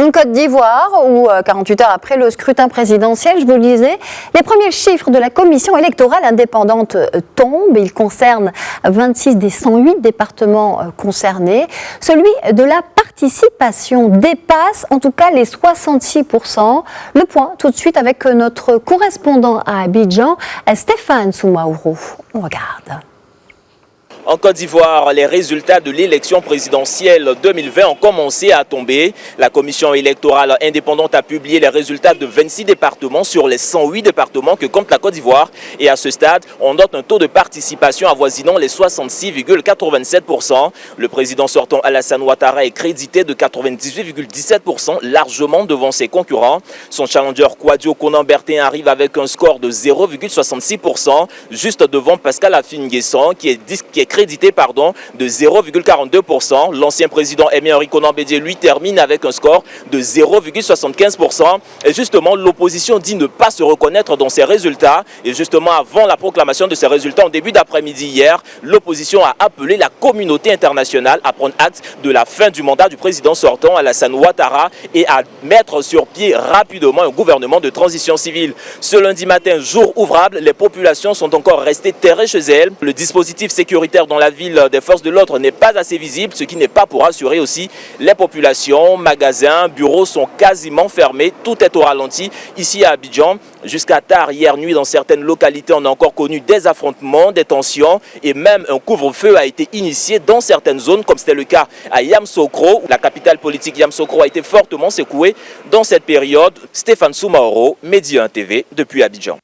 En Côte d'Ivoire, où 48 heures après le scrutin présidentiel, je vous le disais, les premiers chiffres de la commission électorale indépendante tombent. Ils concernent 26 des 108 départements concernés. Celui de la participation dépasse en tout cas les 66%. Le point tout de suite avec notre correspondant à Abidjan, Stéphane Soumaoro. On regarde. En Côte d'Ivoire, les résultats de l'élection présidentielle 2020 ont commencé à tomber. La commission électorale indépendante a publié les résultats de 26 départements sur les 108 départements que compte la Côte d'Ivoire. Et à ce stade, on note un taux de participation avoisinant les 66,87%. Le président sortant Alassane Ouattara est crédité de 98,17%, largement devant ses concurrents. Son challenger Kouadio Konan-Bertin arrive avec un score de 0,66%, juste devant Pascal Affi-N'Guessan qui est crédité de 0,42%. L'ancien président Aimé-Henri Konan Bédié, lui, termine avec un score de 0,75%. Et justement, l'opposition dit ne pas se reconnaître dans ces résultats. Et justement, avant la proclamation de ces résultats, en début d'après-midi hier, l'opposition a appelé la communauté internationale à prendre acte de la fin du mandat du président sortant Alassane Ouattara et à mettre sur pied rapidement un gouvernement de transition civile. Ce lundi matin, jour ouvrable, les populations sont encore restées terrées chez elles. Le dispositif sécuritaire dans la ville des forces de l'ordre n'est pas assez visible, ce qui n'est pas pour assurer aussi les populations. Magasins, bureaux sont quasiment fermés, tout est au ralenti ici à Abidjan. Jusqu'à tard hier nuit, dans certaines localités, on a encore connu des affrontements, des tensions et même un couvre-feu a été initié dans certaines zones, comme c'était le cas à Yamoussoukro. La capitale politique Yamoussoukro a été fortement secouée dans cette période. Stéphane Soumaoro, Média 1 TV, depuis Abidjan.